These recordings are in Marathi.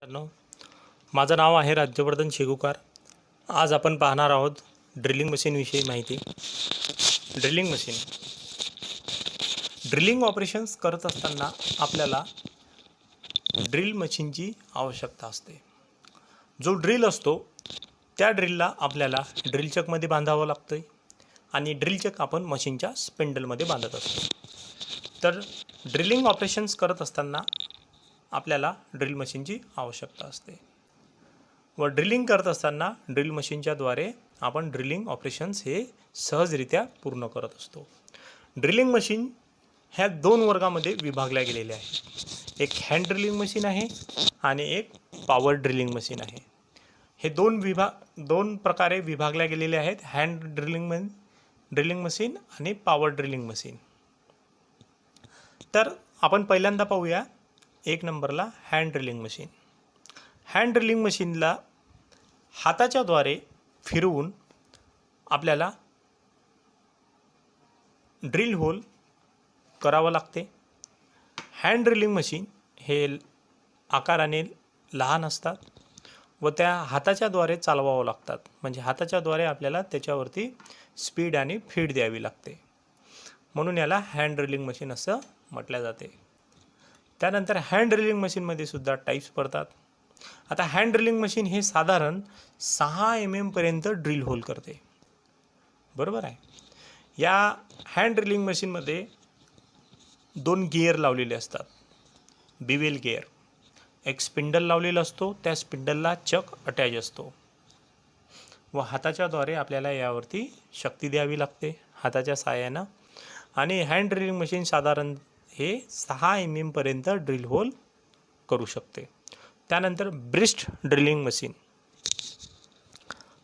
मित्रांनो, माझं नाव आहे राज्यवर्धन शेगुकार। आज आपण पाहणार आहोत ड्रिलिंग मशीनविषयी माहिती। ड्रिलिंग ऑपरेशन्स करत असताना आपल्याला ड्रिल मशीनची आवश्यकता असते। जो ड्रिल असतो त्या ड्रिलला आपल्याला ड्रिल चकमध्ये बांधावं लागतं आणि ड्रिल चक आपण मशीनच्या स्पिंडलमध्ये बांधत असतो। तर ड्रिलिंग ऑपरेशन्स करत असताना आपल्याला ड्रिल मशीनची आवश्यकता असते व ड्रिलिंग करत असताना ड्रिल मशीनच्या द्वारे आपण ड्रिलिंग ऑपरेशन्स हे सहजरित्या पूर्ण करत असतो। ड्रिलिंग मशीन ह्या दोन वर्गामध्ये विभागल्या गेलेल्या आहेत। एक हँड ड्रिलिंग मशीन आहे आणि एक पॉवर ड्रिलिंग मशीन आहे। हे दोन प्रकारे विभागल्या गेलेले आहेत, हँड ड्रिलिंग मशीन आणि पॉवर ड्रिलिंग मशीन। तर आपण पहिल्यांदा पाहूया एक नंबरला hand drilling machine. Hand drilling मशीनला हाताच्या द्वारे फिरवून आपल्याला ड्रिल होल करावं लागते। हँड ड्रिलिंग मशीन हे आकाराने लहान असतात व त्या हाताच्या द्वारे चालवावं लागतात, म्हणजे हाताच्या द्वारे आपल्याला त्याच्यावरती स्पीड आणि फीड द्यावी लागते, म्हणून याला हँड ड्रिलिंग मशीन असं म्हटलं जाते। त्यानंतर हँड ड्रिलिंग मशीनमध्ये सुद्धा टाईप्स पडतात। आता हँड ड्रिलिंग मशीन हे साधारण 6 mm पर्यंत ड्रिल होल करते, बरोबर आहे। या हँड ड्रिलिंग मशीनमध्ये 2 गिअर लावलेले असतात, बिवेल गिअर। एक स्पिंडल लावलेला असतो, त्या स्पिंडलला चक अटॅच असतो व हाताच्या द्वारे आपल्याला यावरती शक्ती द्यावी लागते हाताच्या सहाय्यानं। आणि हँड ड्रिलिंग मशीन साधारण हे 6 mm पर्यंत ड्रिल होल करू शकते। त्यानंतर ब्रिस्ट ड्रिलिंग मशीन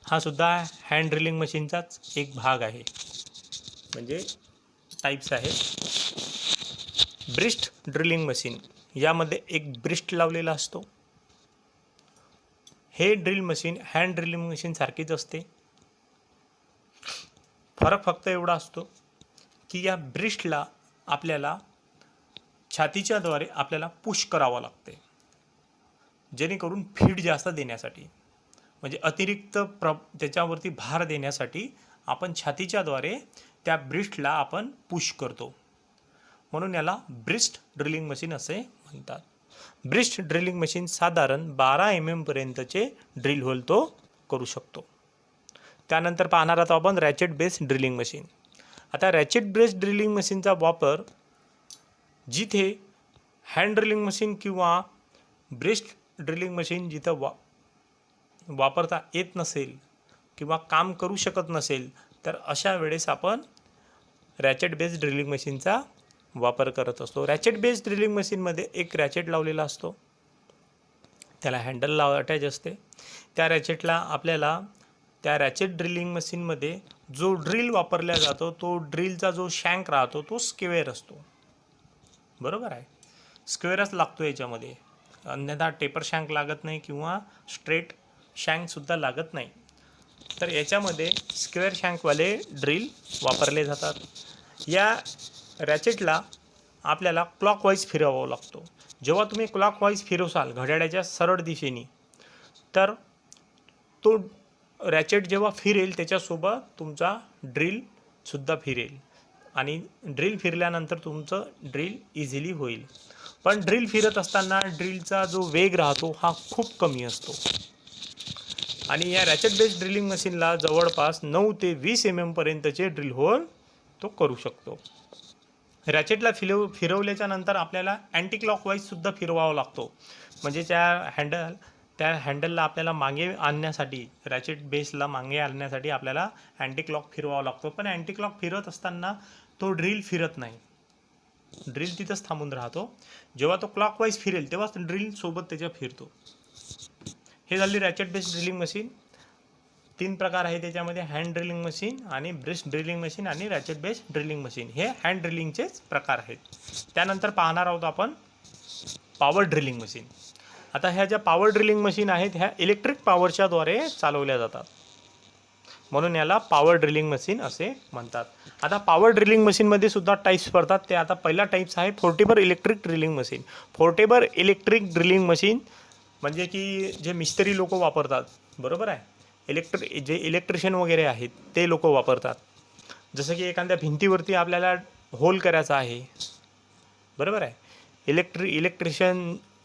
हा सुद्धा हँड ड्रिलिंग मशीनचाच एक भाग आहे, म्हणजे टाईप्स आहेत। ब्रिस्ट ड्रिलिंग मशीन यामध्ये एक ब्रिस्ट लावलेला असतो। हे drill machine hand drilling machine सारखीच असते, फरक फक्त एवढा असतो की या ब्रिस्टला आपल्याला छातीच्या द्वारे आपल्याला पुश करावं लागते, जेणेकरून फीड जास्त देण्यासाठी, म्हणजे अतिरिक्त त्याच्यावरती भार देण्यासाठी आपण छातीच्या द्वारे त्या ब्रिस्टला आपण पुश करतो, म्हणून याला ब्रिस्ट ड्रिलिंग मशीन असे म्हणतात। ब्रिस्ट ड्रिलिंग मशीन साधारण 12 mm पर्यंतचे ड्रिल होल तो करू शकतो। त्यानंतर पाहणार आहोत आपण रॅचेट बेस ड्रिलिंग मशीन। आता रॅचेट बेस ड्रिलिंग मशीनचा वापर जिथे हँड ड्रिलिंग मशीन किंवा ब्रिस्ट ड्रिलिंग मशीन जिथं वापरता येत नसेल किंवा काम करू शकत नसेल, तर अशा वेळेस आपण रॅचेट बेस ड्रिलिंग मशीनचा वापर करत असतो। रॅचेट बेस ड्रिलिंग मशीनमध्ये एक रॅचेट लावलेला असतो, त्याला हँडलला अटॅच असते। त्या रॅचेटला आपल्याला त्या रॅचेट ड्रिलिंग मशीनमध्ये जो ड्रिल वापरला जातो तो ड्रिलचा जो शँक राहतो तो स्क्वेअर असतो, बरोबर आहे। स्क्वेअरच लागतो याच्यामध्ये, अन्यथा टेपर शँक लागत नाही किंवा स्ट्रेट शँकसुद्धा लागत नाही। तर याच्यामध्ये स्क्वेअर शँकवाले ड्रिल वापरले जातात। या रॅचेटला आपल्याला क्लॉकवाईज फिरवावं लागतो। जेव्हा तुम्ही क्लॉकवाईज फिरवसाल घड्याळाच्या सरळ दिशेने, तर तो रॅचेट जेव्हा फिरेल त्याच्यासोबत तुमचा ड्रिलसुद्धा फिरेल आणि ड्रिल फिरल्यानंतर तुमचं ड्रिल इझिली होईल। पण ड्रिल फिरत असताना ड्रिलचा जो वेग राहतो हा खूप कमी असतो आणि या रॅचेट बेस ड्रिलिंग मशीनला जवळपास 9 ते 20 mm पर्यंतचे ड्रिल होल तो करू शकतो। रॅचेटला फिरवल्याच्या नंतर आपल्याला अँटी क्लॉकवाईजसुद्धा फिरवावं लागतो, म्हणजे त्या हँडलला आपल्याला मागे आणण्यासाठी, रॅचेट बेसला मागे आणण्यासाठी आपल्याला अँटी क्लॉक फिरवावं लागतो। पण अँटी क्लॉक फिरत असताना तो ड्रिल फिरत नाही, ड्रिल तिथंच थांबून राहतो। जेव्हा तो क्लॉकवाईज फिरेल तेव्हाच ड्रिल सोबत त्याच्या फिरतो। हे झाली रॅचेट बेस ड्रिलिंग मशीन। 3 प्रकार आहे त्याच्यामध्ये, हँड ड्रिलिंग मशीन आणि ब्रिस्ट ड्रिलिंग मशीन आणि रॅचेट बेस ड्रिलिंग मशीन, हे हँड ड्रिलिंगचेच प्रकार आहेत। त्यानंतर पाहणार आहोत आपण पॉवर ड्रिलिंग मशीन। आता ह्या ज्या पॉवर ड्रिलिंग मशीन आहेत ह्या इलेक्ट्रिक पॉवरच्या द्वारे चालवल्या जातात, म्हणून याला पॉवर ड्रिलिंग मशीन असे म्हणतात। आता पॉवर ड्रिलिंग मशीनमध्ये सुद्धा टाईप्स पडतात। ते आता पहिला टाईप्स आहे portable electric drilling machine. Portable electric drilling machine म्हणजे की जे मिस्त्री लोक वापरतात, बरोबर आहे, जे इलेक्ट्रिशियन वगैरे आहेत ते लोक वापरतात. जसं की एखाद्या भिंतीवरती आपल्याला होल करायचा आहे, बरोबर आहे,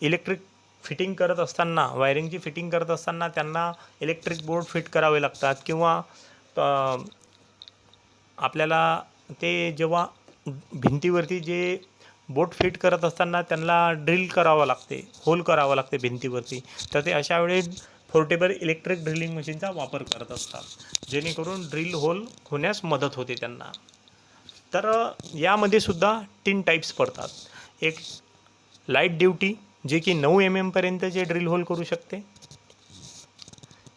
इलेक्ट्रिक फिटिंग करत असताना, वायरिंगची फिटिंग करत असताना त्यांना इलेक्ट्रिक बोर्ड फिट करावे लागतात, किंवा आपल्याला ते जेव्हा भिंतीवरती जे बोट फिट करत असताना त्यांना ड्रिल करावं लागते, होल करावं लागते भिंतीवरती, तर ते अशा वेळेस पोर्टेबल इलेक्ट्रिक ड्रिलिंग मशीनचा वापर करत असतात, जेणेकरून ड्रिल होल होण्यास मदत होते त्यांना. तर यामध्ये सुद्धा 3 टाईप्स पडतात. एक लाईट ड्युटी, जे की 9 mm पर्यंतचे ड्रिल होल करू शकते.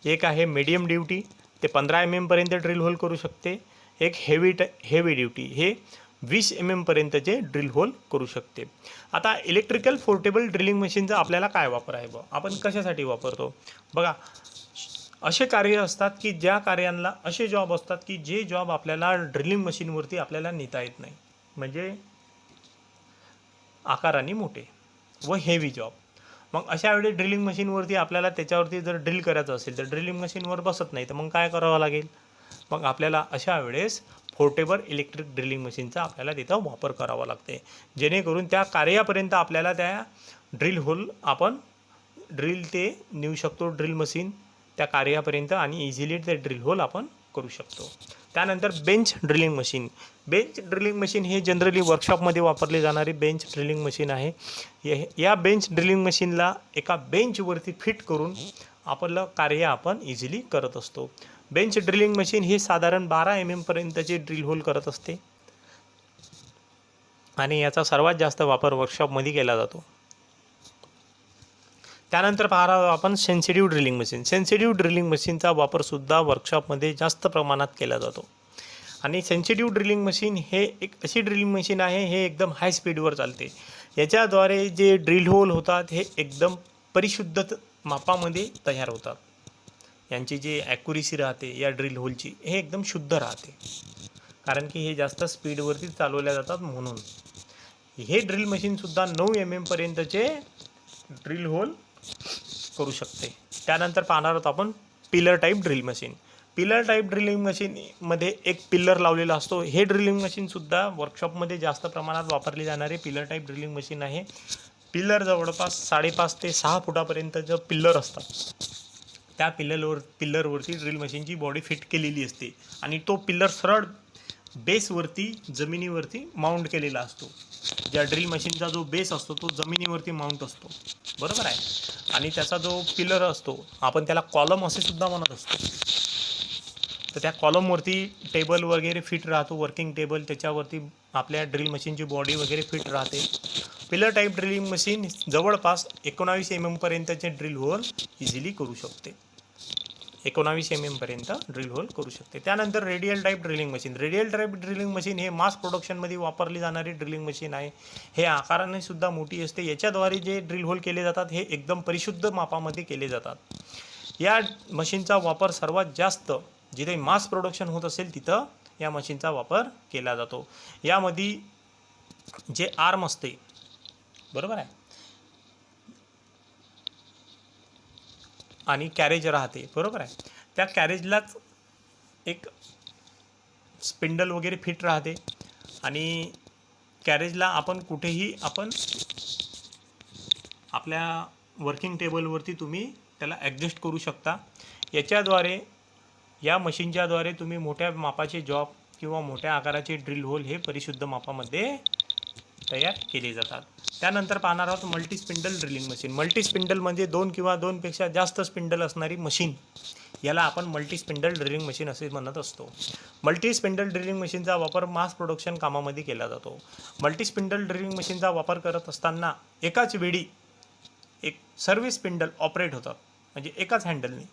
एक आहे मीडियम ड्युटी, ते 15 mm पर्यंत ड्रिल होल करू शकते. एक हेवी ड्युटी, हे 20 mm पर्यंतचे ड्रिल होल करू शकते. आता इलेक्ट्रिकल पोर्टेबल ड्रिलिंग मशीनचा आपल्याला काय वापर आहे बा, आपण कशासाठी वापरतो बघा. असे कार्य असतात की ज्या कार्यांना, असे जॉब असतात की जे जॉब आपल्याला ड्रिलिंग मशीनवरती आपल्याला नेता येत नाही, म्हणजे आकाराने मोठे व हेवी जॉब. मग अशा वेळी ड्रिलिंग मशीनवरती आपल्याला त्याच्यावरती जर ड्रिल करायचं असेल तर ड्रिलिंग मशीनवर बसत नाही, तर मग काय करावं लागेल, मग आपल्याला अशा वेळेस पोर्टेबल इलेक्ट्रिक ड्रिलिंग मशीनचा आपल्याला तिथं वापर करावा लागते, जेणेकरून त्या कार्यापर्यंत आपल्याला त्या ड्रिल होल आपण ड्रिल ते नेऊ शकतो, ड्रिल मशीन त्या कार्यापर्यंत, आणि इझिली ते ड्रिल होल आपण करू शकतो. त्यानंतर bench drilling machine. Bench drilling machine हे जनरली वर्कशॉपमध्ये वापरले जाणारे बेंच ड्रिलिंग मशीन आहे. या बेंच ड्रिलिंग मशीनला एका बेंचवरती फिट करून आपलं कार्य आपण इझिली करत असतो. बेंच ड्रिलिंग मशीन हे साधारण 12 mm पर्यंतचे ड्रिल होल करत असते, आणि याचा सर्वात जास्त वापर वर्कशॉपमध्ये केला जातो. त्यानंतर पाहणार आपण sensitive drilling machine. Sensitive drilling मशीनचा वापरसुद्धा वर्कशॉपमध्ये जास्त प्रमाणात केला जातो. आणि सेन्सिटिव्ह ड्रिलिंग मशीन हे एक अशी ड्रिलिंग मशीन आहे, हे एकदम हाय स्पीडवर चालते. याच्याद्वारे जे ड्रिल होल होतात हे एकदम परिशुद्ध मापामध्ये तयार होतात. यांची जी ॲक्युरेसी राहते या ड्रिल होलची, हे एकदम शुद्ध राहते, कारण की हे जास्त स्पीडवरती चालवल्या जातात म्हणून. हे ड्रिल मशीनसुद्धा 9 mm पर्यंतचे ड्रिल होल करू शकते. त्यानंतर पाहणार आहोत आपण pillar type drill machine. Pillar type drilling मशीनमध्ये एक पिल्लर लावलेला असतो. हे ड्रिलिंग मशीनसुद्धा वर्कशॉपमध्ये जास्त प्रमाणात वापरली जाणारे पिलर टाईप ड्रिलिंग मशीन आहे. पिल्लर जवळपास 5.5 ते 6 फुटापर्यंतचं पिल्लर असतात. त्या पिल्लरवरती ड्रिल मशीनची बॉडी फिट केलेली असते, आणि तो पिल्लर सरळ बेसवरती, जमिनीवरती माउंट केलेला असतो. ज्या ड्रिल मशीनचा जो बेस असतो तो जमिनीवरती माउंट असतो, बरोबर आहे, आणि त्याचा जो पिलर असतो आपण त्याला कॉलम असे सुद्धा म्हणत असतो. तर त्या कॉलमवरती टेबल वगैरे फिट राहतो, वर्किंग टेबल, त्याच्यावरती आपल्या ड्रिल मशीनची बॉडी वगैरे फिट राहते. पिलर टाईप ड्रिलिंग मशीन जवळपास 19 mm पर्यंतचे ड्रिल होल इझिली करू शकते. 19 mm पर्यंत ड्रिल होल करू शकते. त्यानंतर radial type drilling machine. Radial type drilling machine हे मास प्रोडक्शनमध्ये वापरली जाणारी ड्रिलिंग मशीन आहे. हे आकाराने सुद्धा मोठी असते. याच्याद्वारे जे ड्रिल होल केले जातात हे एकदम परिशुद्ध मापामध्ये केले जातात. या मशीनचा वापर सर्वात जास्त जिथे मास प्रोडक्शन होत असेल तिथं या मशीनचा वापर केला जातो. यामध्ये जे आर्म असते, बरोबर आहे, आणि कॅरेज राहते, बरोबर आहे, त्या कॅरेजलाच एक स्पिंडल वगैरे फिट राहते, आणि कॅरेजला आपण कुठेही आपण आपल्या वर्किंग टेबलवरती तुम्ही त्याला ॲडजस्ट करू शकता. याच्याद्वारे, या मशीनच्याद्वारे तुम्ही मोठ्या मापाचे जॉब किंवा मोठ्या आकाराचे ड्रिल होल हे परिशुद्ध मापामध्ये तयार केले जातात. त्यानंतर पाहणार आहोत multi spindle drilling machine. Multi spindle म्हणजे 2 किंवा 2पेक्षा जास्त स्पिंडल असणारी मशीन, याला आपण मल्टी स्पिंडल ड्रिलिंग मशीन असे म्हणत असतो. मल्टी स्पिंडल ड्रिलिंग मशीनचा वापर मास प्रोडक्शन कामामध्ये केला जातो. मल्टी स्पिंडल ड्रिलिंग मशीनचा वापर करत असताना एकाच वेळी एक सर्व स्पिंडल ऑपरेट होतात, म्हणजे एकाच हँडलने.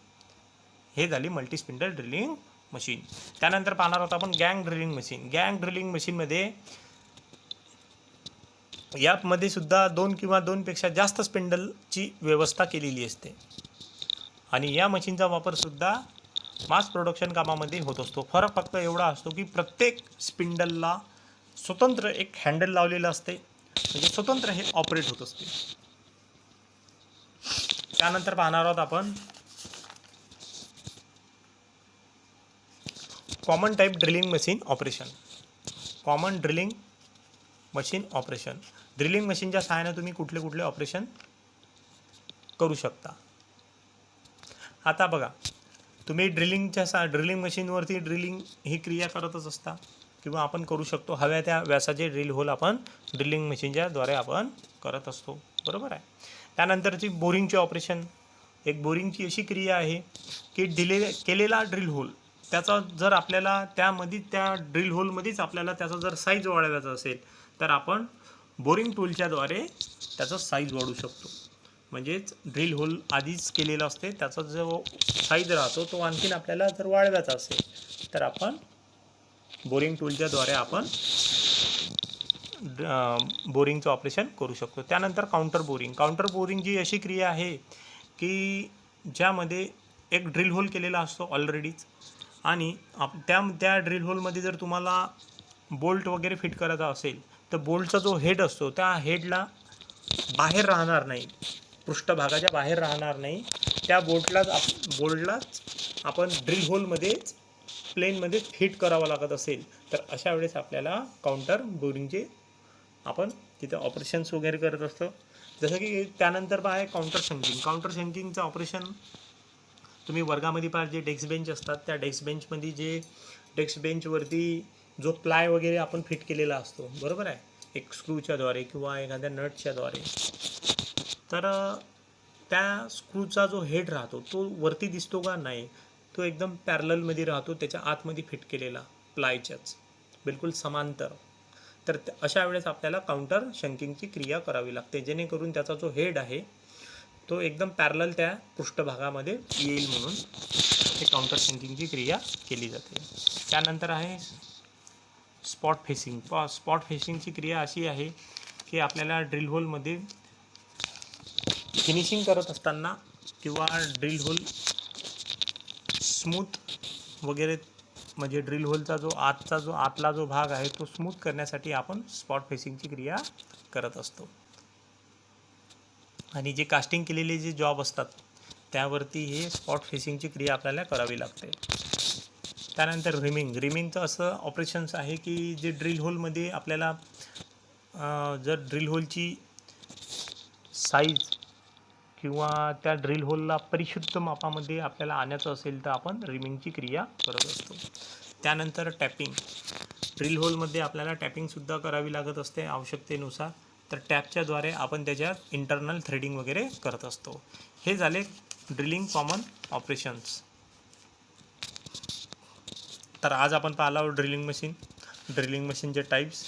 हे झाली मल्टी स्पिंडल ड्रिलिंग मशीन. त्यानंतर पाहणार आहोत आपण गँग ड्रिलिंग मशीन. गँग ड्रिलिंग मशीनमध्ये यामध्ये सुद्धा 2 किंवा 2पेक्षा जास्त स्पिंडलची व्यवस्था केलेली असते, आणि या मशीनचा वापरसुद्धा मास प्रोडक्शन कामामध्ये होत असतो. फरक फक्त एवढा असतो की प्रत्येक स्पिंडलला स्वतंत्र एक हँडल लावलेलं असते, म्हणजे स्वतंत्र हे ऑपरेट होत असते. त्यानंतर पाहणार आहोत आपण common type drilling machine operation. Common drilling machine operation. Drilling मशीनच्या सहाय्याने तुम्ही कुठले कुठले ऑपरेशन करू शकता. आता बघा, तुम्ही ड्रिलिंग मशीनवरती ड्रिलिंग ही क्रिया करतच असता किंवा आपण करू शकतो. हव्या त्या व्यासाचे ड्रिल होल आपण ड्रिलिंग मशीनच्या द्वारे आपण करत असतो, बरोबर आहे. त्यानंतरची बोरिंगचे ऑपरेशन. एक बोरिंगची अशी क्रिया आहे की केलेला ड्रिल होल त्याचा जर आपल्याला त्या ड्रिल होलमध्येच आपल्याला त्याचा जर साईज वाढवायचा असेल तर आपण बोरिंग टूलच्याद्वारे त्याचा साईज वाढवू शकतो. म्हणजेच ड्रिल होल आधीच केलेला असते, त्याचा जो साईज राहतो तो आणखीन आपल्याला जर वाढवायचा असेल तर आपण बोरिंग टूलच्याद्वारे आपण बोरिंगचं ऑपरेशन करू शकतो. त्यानंतर काउंटर बोरिंग. काउंटर बोरिंग जी अशी क्रिया आहे की ज्यामध्ये एक ड्रिल होल केलेला असतो ऑलरेडीच आणि त्या ड्रिल होलमध्ये जर तुम्हाला बोल्ट वगैरे फिट करायचा असेल तर बोल्टचा जो हेड असतो त्या हेडला बाहेर राहणार नाही, पृष्ठभागाच्या बाहेर राहणार नाही. त्या बोल्टलाच आपण ड्रिल होलमध्येच प्लेनमध्ये फिट करावं लागत असेल तर अशा वेळेस आपल्याला काउंटर बोरिंगचे आपण तिथे ऑपरेशन्स वगैरे करत असतो. जसं की त्यानंतर आहे काउंटर शंकिंग. काउंटर शंकिंगचं ऑपरेशन तुम्ही वर्गामध्ये पाहिजे जे डेस्क बेंच असतात त्या डेस्क बेंचवरती जो प्लाय वगैरे आपण फिट केलेला असतो, बरोबर आहे, एक स्क्रूच्याद्वारे किंवा एखाद्या नटच्याद्वारे. तर त्या स्क्रूचा जो हेड राहतो तो वरती दिसतो का नाही, तो एकदम पॅरललमध्ये राहतो, त्याच्या आतमध्ये फिट केलेला प्लायच्याच बिलकुल समांतर. तर अशा वेळेस आपल्याला काउंटर शंकिंगची क्रिया करावी लागते जेणेकरून त्याचा जो हेड आहे तो एकदम पॅरलल त्या पृष्ठभागामध्ये येईल म्हणून हे काउंटर शंकिंगची क्रिया केली जाते. त्यानंतर आहे स्पॉट फेसिंग. स्पॉट फेसिंगची क्रिया अशी आहे की आपल्याला ड्रिल होलमध्ये फिनिशिंग करत असताना किंवा ड्रिल होल स्मूथ वगैरे म्हणजे ड्रिल होलचा जो आतला जो भाग आहे तो स्मूथ करण्यासाठी आपण स्पॉट फेसिंगची क्रिया करत असतो. आणि जे कास्टिंग केलेले जे जॉब असतात त्यावरती हे स्पॉट फेसिंगची क्रिया आपल्याला करावी लागते. त्यानंतर रिमिंगचं असं ऑपरेशन्स आहे की जे ड्रिल होलमध्ये आपल्याला जर ड्रिल होलची साईज किंवा त्या ड्रिल होलला परिशुद्ध मापामध्ये आपल्याला आणायचं असेल तर आपण रिमिंगची क्रिया करत असतो. त्यानंतर टॅपिंग. ड्रिल होलमध्ये आपल्याला टॅपिंगसुद्धा करावी लागत असते आवश्यकतेनुसार. तर टॅपच्याद्वारे आपण त्याच्यात इंटरनल थ्रेडिंग वगैरे करत असतो. हे झाले ड्रिलिंग कॉमन ऑपरेशन्स. तर आज आपण पाहिलं ड्रिलिंग मशीनचे टाईप्स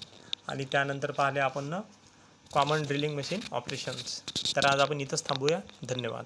आणि त्यानंतर पाहिले आपण कॉमन ड्रिलिंग मशीन ऑपरेशन्स. तर आज आपण इथंच थांबूया. धन्यवाद.